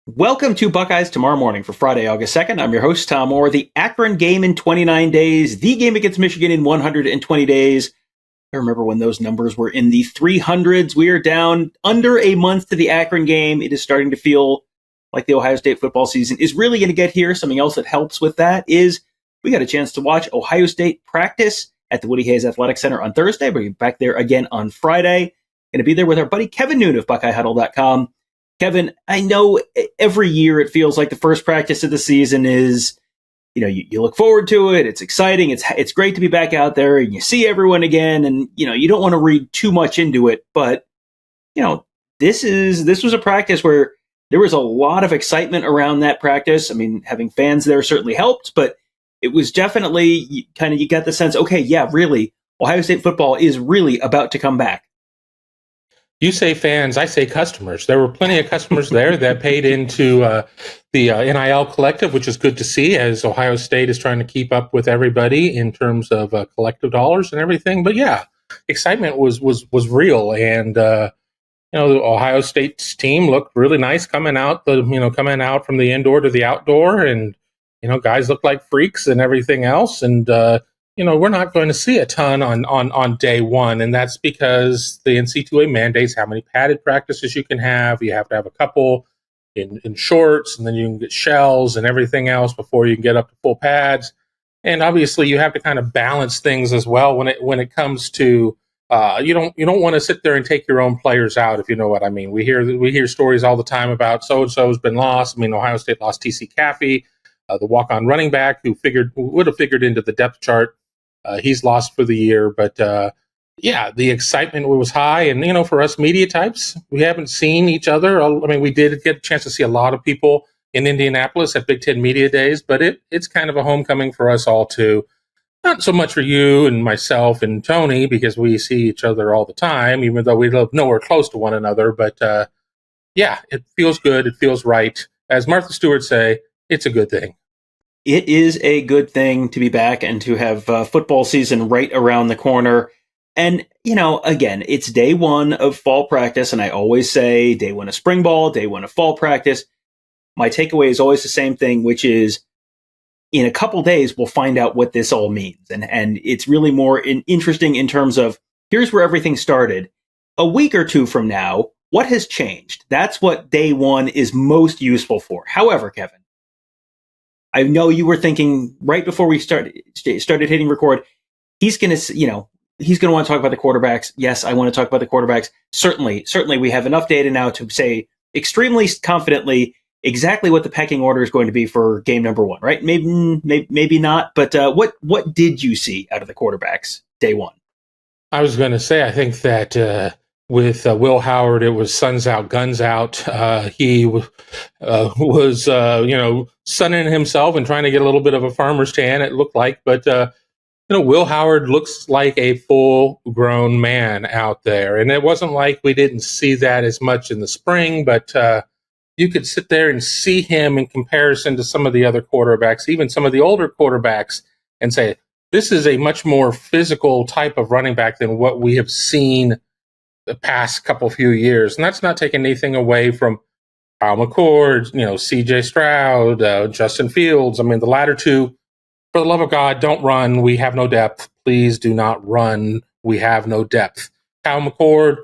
Welcome to Buckeyes Tomorrow Morning for Friday, August 2nd. I'm your host, Tom Orr. The Akron game in 29 days, the game against Michigan in 120 days. I remember when those numbers were in the 300s. We are down under a month to the Akron game. It is starting to feel like the Ohio State football season is really going to get here. Something else that helps with that is we got a chance to watch Ohio State practice at the Woody Hayes Athletic Center on Thursday. We're back there again on Friday. Going to be there with our buddy Kevin Noon of BuckeyeHuddle.com. Kevin, I know every year it feels like the first practice of the season is, you look forward to it. It's exciting. It's great to be back out there and you see everyone again. And, you don't want to read too much into it. But, this was a practice where there was a lot of excitement around that practice. I mean, having fans there certainly helped, but it was definitely you got the sense, okay, yeah, really, Ohio State football is really about to come back. You say fans, I say customers. There were plenty of customers there that paid into the NIL collective, which is good to see as Ohio State is trying to keep up with everybody in terms of collective dollars and everything. But yeah, excitement was real, and the Ohio State's team looked really nice coming out from the indoor to the outdoor, and guys looked like freaks and everything else, and we're not going to see a ton on day one, and that's because the NC2A mandates how many padded practices you can have. You have to have a couple in shorts, and then you can get shells and everything else before you can get up to full pads. And obviously, you have to kind of balance things as well when it comes to you don't want to sit there and take your own players out, if you know what I mean. We hear stories all the time about so and so's been lost. I mean, Ohio State lost T.C. Caffey, the walk-on running back who would have figured into the depth chart. He's lost for the year, but the excitement was high. And, for us media types, we haven't seen each other. I mean, we did get a chance to see a lot of people in Indianapolis at Big Ten Media Days, but it's kind of a homecoming for us all too. Not so much for you and myself and Tony, because we see each other all the time, even though we live nowhere close to one another. But it feels good. It feels right. As Martha Stewart say, it's a good thing. It is a good thing to be back and to have football season right around the corner. And, again, it's day one of fall practice. And I always say day one of spring ball, day one of fall practice. My takeaway is always the same thing, which is in a couple days, we'll find out what this all means. And it's really more interesting in terms of here's where everything started. A week or two from now, what has changed? That's what day one is most useful for. However, Kevin, I know you were thinking right before we started hitting record, he's going to want to talk about the quarterbacks. Yes, I want to talk about the quarterbacks. Certainly, we have enough data now to say extremely confidently exactly what the pecking order is going to be for game number one, right? Maybe not, but what did you see out of the quarterbacks day one? I was going to say, I think that with Will Howard, it was suns out, guns out. He was sunning himself and trying to get a little bit of a farmer's tan, it looked like. But, Will Howard looks like a full-grown man out there. And it wasn't like we didn't see that as much in the spring, but you could sit there and see him in comparison to some of the other quarterbacks, even some of the older quarterbacks, and say, this is a much more physical type of running back than what we have seen the past few years. And that's not taking anything away from Kyle McCord, CJ Stroud, Justin Fields. I mean, the latter two, for the love of God, don't run. We have no depth. Please do not run. We have no depth. Kyle McCord,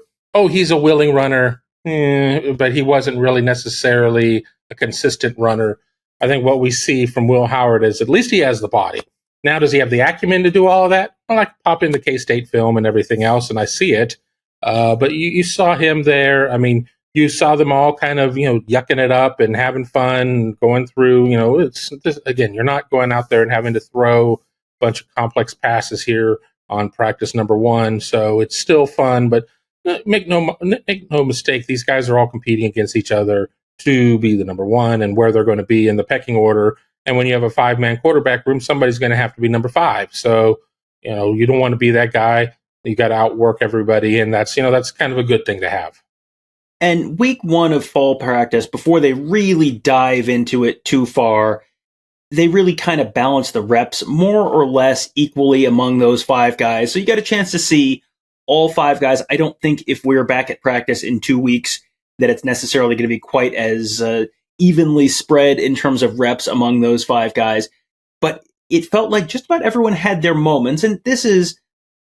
he's a willing runner, but he wasn't really necessarily a consistent runner. I think what we see from Will Howard is at least he has the body. Now, does he have the acumen to do all of that? Well, I can pop in the K-State film and everything else, and I see it. But you saw him there. I mean, you saw them all kind of, yucking it up and having fun, going through, again, you're not going out there and having to throw a bunch of complex passes here on practice number one. So it's still fun, but make no mistake, these guys are all competing against each other to be the number one and where they're going to be in the pecking order. And when you have a 5-man quarterback room, somebody's going to have to be number 5. So, you don't want to be that guy. You got to outwork everybody, and that's kind of a good thing to have. And week one of fall practice, before they really dive into it too far, they really kind of balance the reps more or less equally among those 5 guys. So you got a chance to see all 5 guys. I don't think if we're back at practice in 2 weeks that it's necessarily going to be quite as evenly spread in terms of reps among those 5 guys. But it felt like just about everyone had their moments. And this is,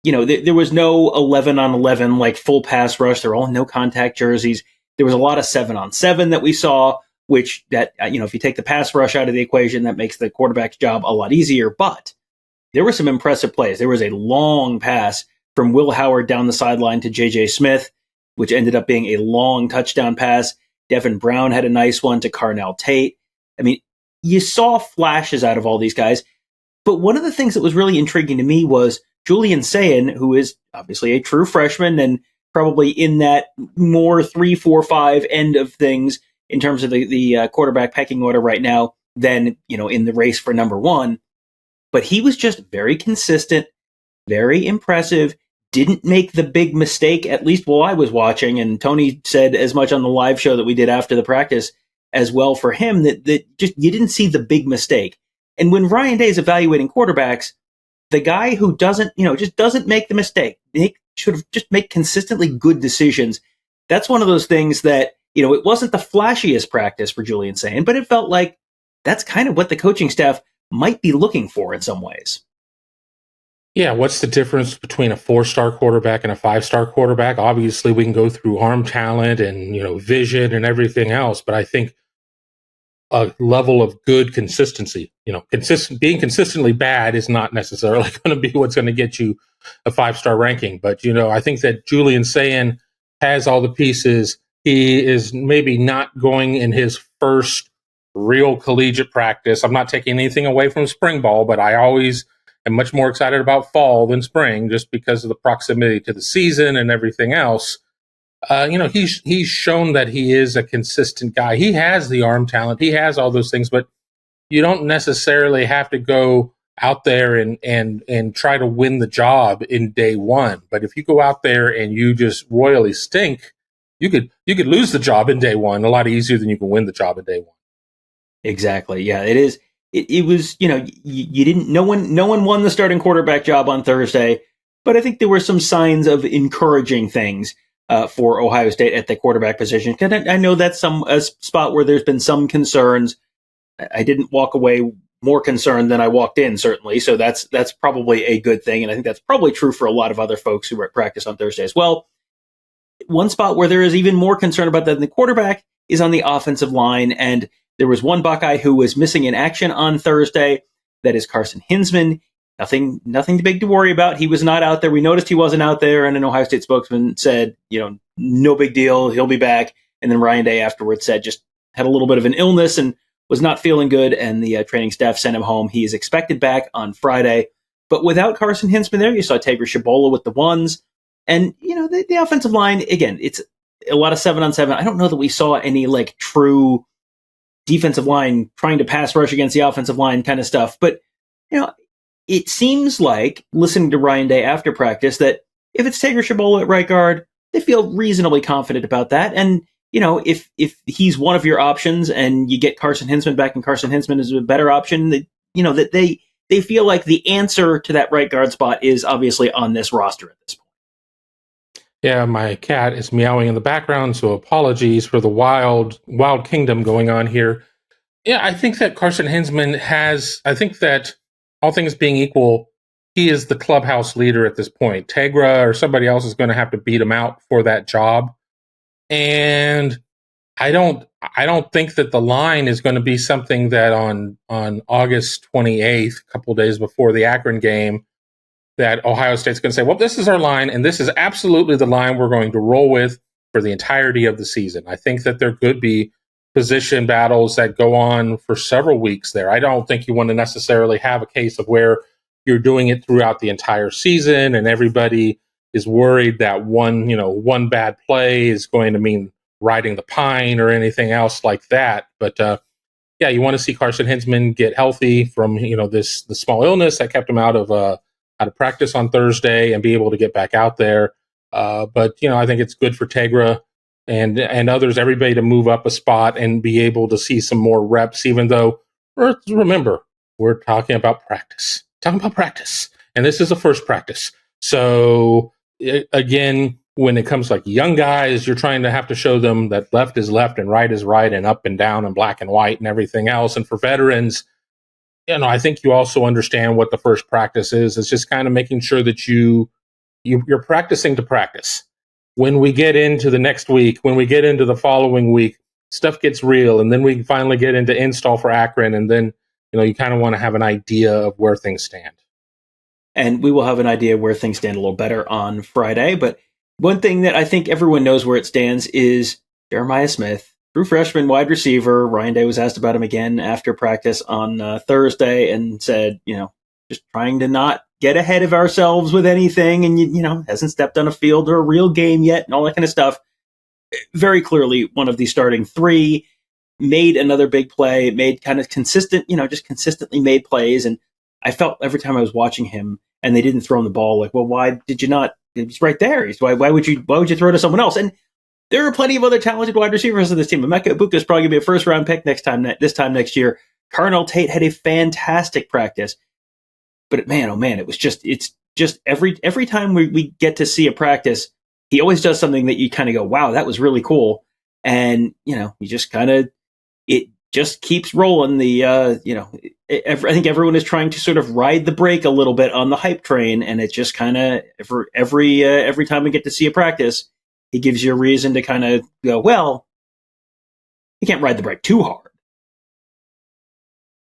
there was no 11 on 11, like full pass rush. They're all no contact jerseys. There was a lot of 7 on 7 that we saw, which if you take the pass rush out of the equation, that makes the quarterback's job a lot easier. But there were some impressive plays. There was a long pass from Will Howard down the sideline to J.J. Smith, which ended up being a long touchdown pass. Devin Brown had a nice one to Carnell Tate. I mean, you saw flashes out of all these guys. But one of the things that was really intriguing to me was Julian Sayin, who is obviously a true freshman and probably in that more 3, 4, 5 end of things in terms of the quarterback pecking order right now than, in the race for number 1. But he was just very consistent, very impressive, didn't make the big mistake, at least while I was watching. And Tony said as much on the live show that we did after the practice as well for him that just you didn't see the big mistake. And when Ryan Day is evaluating quarterbacks, the guy who doesn't make the mistake, should have just make consistently good decisions. That's one of those things that, it wasn't the flashiest practice for Julian Sayin, but it felt like that's kind of what the coaching staff might be looking for in some ways. Yeah, what's the difference between a 4-star quarterback and a 5-star quarterback? Obviously, we can go through arm talent and, vision and everything else, but I think a level of good consistency, being consistently bad is not necessarily going to be what's going to get you a 5-star ranking. But, I think that Julian Sayin has all the pieces. He is maybe not going in his first real collegiate practice. I'm not taking anything away from spring ball, but I always am much more excited about fall than spring just because of the proximity to the season and everything else. He's shown that he is a consistent guy. He has the arm talent. He has all those things, but you don't necessarily have to go out there and try to win the job in day 1. But if you go out there and you just royally stink, you could lose the job in day 1 a lot easier than you can win the job in day 1. Exactly. Yeah, it is. It was, you didn't, no one won the starting quarterback job on Thursday, but I think there were some signs of encouraging things for Ohio State at the quarterback position. Because I know that's a spot where there's been some concerns. I didn't walk away more concerned than I walked in, certainly. So that's probably a good thing. And I think that's probably true for a lot of other folks who were at practice on Thursday as well. One spot where there is even more concern about that than the quarterback is on the offensive line. And there was one Buckeye who was missing in action on Thursday. That is Carson Hinsman. Nothing big to worry about. He was not out there. We noticed he wasn't out there, and an Ohio State spokesman said, no big deal. He'll be back. And then Ryan Day afterwards said just had a little bit of an illness and was not feeling good, and the training staff sent him home. He is expected back on Friday. But without Carson Hinsman there, you saw Tager Shabola with the ones. And, the offensive line, again, it's a lot of 7-on-7. I don't know that we saw any, true defensive line trying to pass rush against the offensive line kind of stuff. But, it seems like, listening to Ryan Day after practice, that if it's Tager Shabola at right guard, they feel reasonably confident about that. And, if he's one of your options and you get Carson Hinsman back and Carson Hinsman is a better option, that they feel like the answer to that right guard spot is obviously on this roster at this point. Yeah, my cat is meowing in the background, so apologies for the wild kingdom going on here. Yeah, I think that Carson Hinsman I think that all things being equal, he is the clubhouse leader at this point. Tegra or somebody else is going to have to beat him out for that job. And I don't think that the line is going to be something that on August 28th, a couple of days before the Akron game, that Ohio State's going to say, well, this is our line, and this is absolutely the line we're going to roll with for the entirety of the season. I think that there could be position battles that go on for several weeks there. I don't think you want to necessarily have a case of where you're doing it throughout the entire season and everybody is worried that one bad play is going to mean riding the pine or anything else like that. But yeah, you want to see Carson Hinsman get healthy from the small illness that kept him out of practice on Thursday and be able to get back out there. But I think it's good for Tegra and others, everybody to move up a spot and be able to see some more reps, even though, remember, we're talking about practice. And this is the first practice. So again, when it comes to like young guys, you're trying to have to show them that left is left and right is right and up and down and black and white and everything else. And for veterans, I think you also understand what the first practice is. It's just kind of making sure that you're practicing to practice. When we get into the next week, when we get into the following week, stuff gets real, and then we finally get into install for Akron, and then you kind of want to have an idea of where things stand. And we will have an idea where things stand a little better on Friday. But one thing that I think everyone knows where it stands is Jeremiah Smith, true freshman wide receiver. Ryan Day was asked about him again after practice on Thursday and said, just trying to not get ahead of ourselves with anything, and hasn't stepped on a field or a real game yet and all that kind of stuff. Very clearly one of the starting three, made another big play, made kind of consistent, just consistently made plays. And I felt every time I was watching him and they didn't throw him the ball, like, well, why did you not? It's right there. Why would you throw it to someone else? And there are plenty of other talented wide receivers on this team. Emeka Egbuka is probably going to be a first-round pick this time next year. Carnell Tate had a fantastic practice. But man, oh man, it's just every time we get to see a practice, he always does something that you kind of go, wow, that was really cool. And, you just kind of, it just keeps rolling. I think everyone is trying to sort of ride the brake a little bit on the hype train. And it just kind of, every time we get to see a practice, he gives you a reason to kind of go, well, you can't ride the brake too hard.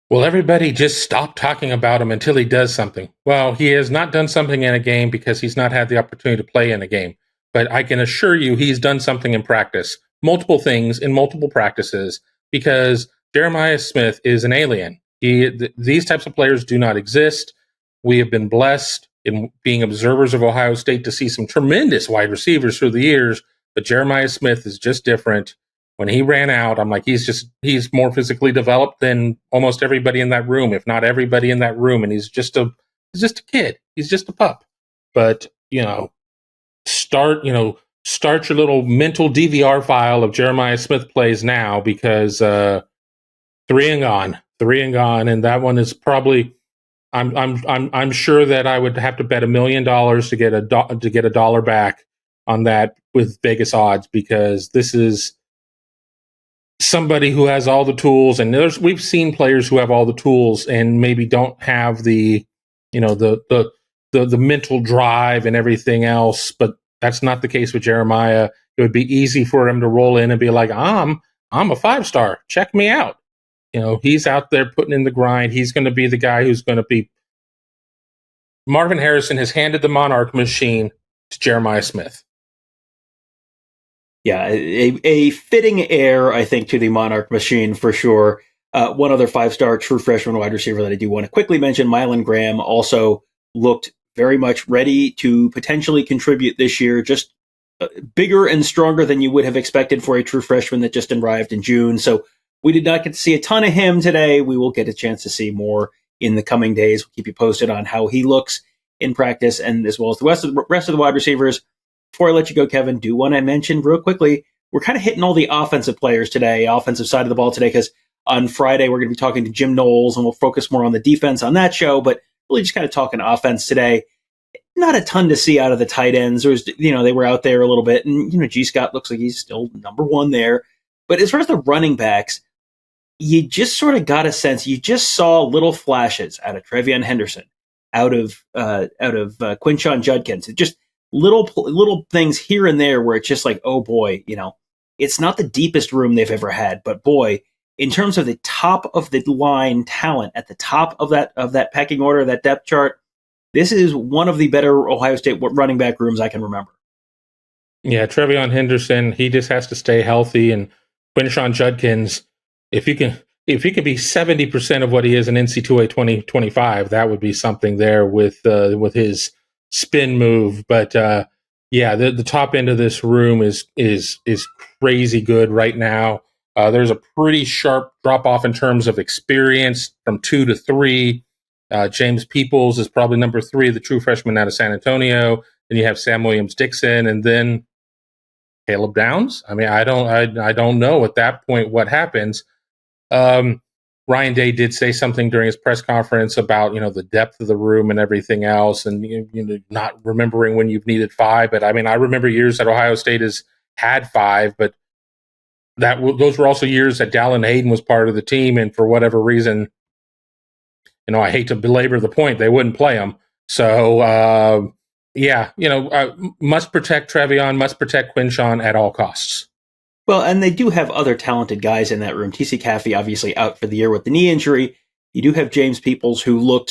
Well, everybody just stop talking about him until he does something. Well, he has not done something in a game because he's not had the opportunity to play in a game. But I can assure you he's done something in practice, multiple things in multiple practices, because Jeremiah Smith is an alien. These types of players do not exist. We have been blessed in being observers of Ohio State to see some tremendous wide receivers through the years, but Jeremiah Smith is just different. When he ran out, I'm like, he's more physically developed than almost everybody in that room, if not everybody in that room. And he's just a kid. He's just a pup. But, start your little mental DVR file of Jeremiah Smith plays now, because 3 and gone. And that one is probably, I'm sure that I would have to bet $1 million to get a dollar back on that with Vegas odds, because this is somebody who has all the tools, and we've seen players who have all the tools and maybe don't have the mental drive and everything else, but that's not the case with Jeremiah. It would be easy for him to roll in and be like, I'm a 5-star, check me out. He's out there putting in the grind. He's going to be the guy who's going to be. Marvin Harrison has handed the Monarch machine to Jeremiah Smith. Yeah, a fitting heir, I think, to the Monarch machine for sure. One other 5-star true freshman wide receiver that I do want to quickly mention, Mylan Graham, also looked very much ready to potentially contribute this year, just bigger and stronger than you would have expected for a true freshman that just arrived in June. So we did not get to see a ton of him today. We will get a chance to see more in the coming days. We'll keep you posted on how he looks in practice, and as well as the rest of the wide receivers. Before I let you go, Kevin, do want to mention real quickly, we're kind of hitting all the offensive players today, offensive side of the ball today, because on Friday we're going to be talking to Jim Knowles, and we'll focus more on the defense on that show, but really just kind of talking offense today. Not a ton to see out of the tight ends. There was, they were out there a little bit, and, G. Scott looks like he's still number one there. But as far as the running backs, you just sort of got a sense, you just saw little flashes out of Trevion Henderson, out of Quinshon Judkins. Just little things here and there where it's just like, oh boy, it's not the deepest room they've ever had, but boy, in terms of the top of the line talent at the top of that pecking order, that depth chart, this is one of the better Ohio State running back rooms I can remember. Yeah, Trevion Henderson, he just has to stay healthy, and Quinshon Judkins, if he can be 70% of what he is in NC2A 2025, that would be something there with his spin move. But the top end of this room is crazy good right now. There's a pretty sharp drop off in terms of experience from 2 to 3. James Peoples is probably number 3, the true freshman out of San Antonio. Then you have Sam Williams-Dixon, and then Caleb Downs. I mean, I don't know at that point what happens. Ryan Day did say something during his press conference about, the depth of the room and everything else, and not remembering when you've needed 5. But I mean, I remember years that Ohio State has had 5, but those were also years that Dallin Hayden was part of the team, and for whatever reason, I hate to belabor the point, they wouldn't play him. So must protect Trevion, must protect Quinshawn at all costs. Well, and they do have other talented guys in that room. TC Caffey obviously out for the year with the knee injury. You do have James Peoples, who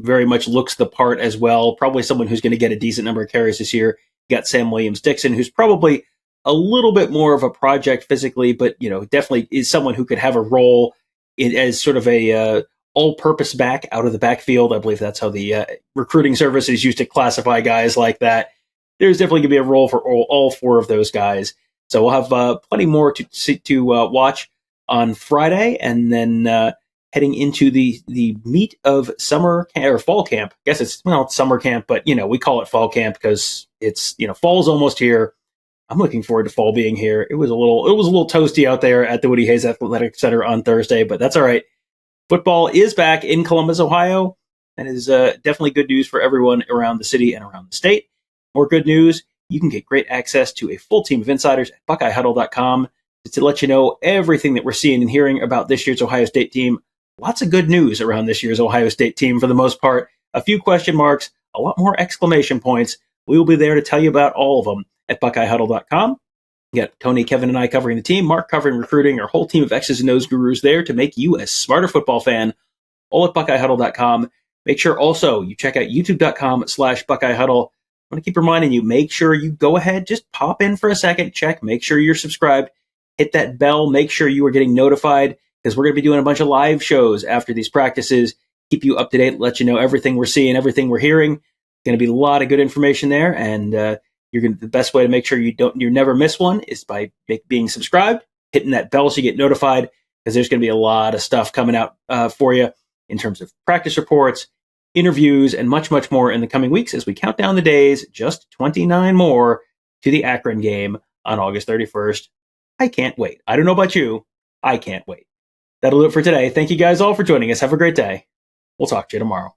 very much looks the part as well. Probably someone who's going to get a decent number of carries this year. You got Sam Williams-Dixon, who's probably a little bit more of a project physically, but definitely is someone who could have a role as sort of a all-purpose back out of the backfield. I believe that's how the recruiting services used to classify guys like that. There's definitely going to be a role for all 4 of those guys. So we'll have plenty more to watch on Friday, and then heading into the meat of summer or fall camp. I guess it's summer camp, but we call it fall camp because it's fall's almost here. I'm looking forward to fall being here. It was a little toasty out there at the Woody Hayes Athletic Center on Thursday, but that's all right. Football is back in Columbus, Ohio, and is definitely good news for everyone around the city and around the state. More good news. You can get great access to a full team of insiders at BuckeyeHuddle.com to let you know everything that we're seeing and hearing about this year's Ohio State team. Lots of good news around this year's Ohio State team for the most part. A few question marks, a lot more exclamation points. We will be there to tell you about all of them at BuckeyeHuddle.com. You got Tony, Kevin, and I covering the team, Mark covering recruiting, our whole team of X's and O's gurus there to make you a smarter football fan, all at BuckeyeHuddle.com. Make sure also you check out YouTube.com/BuckeyeHuddle. I want to keep reminding you, make sure you go ahead, just pop in for a second, check, make sure you're subscribed, hit that bell, make sure you are getting notified, because we're going to be doing a bunch of live shows after these practices, keep you up to date, let you know everything we're seeing, everything we're hearing. Going to be a lot of good information there, and the best way to make sure you never miss one is by being subscribed, hitting that bell so you get notified, because there's going to be a lot of stuff coming out for you in terms of practice reports, interviews, and much, much more in the coming weeks as we count down the days, just 29 more to the Akron game on August 31st. I can't wait. I don't know about you. I can't wait. That'll do it for today. Thank you guys all for joining us. Have a great day. We'll talk to you tomorrow.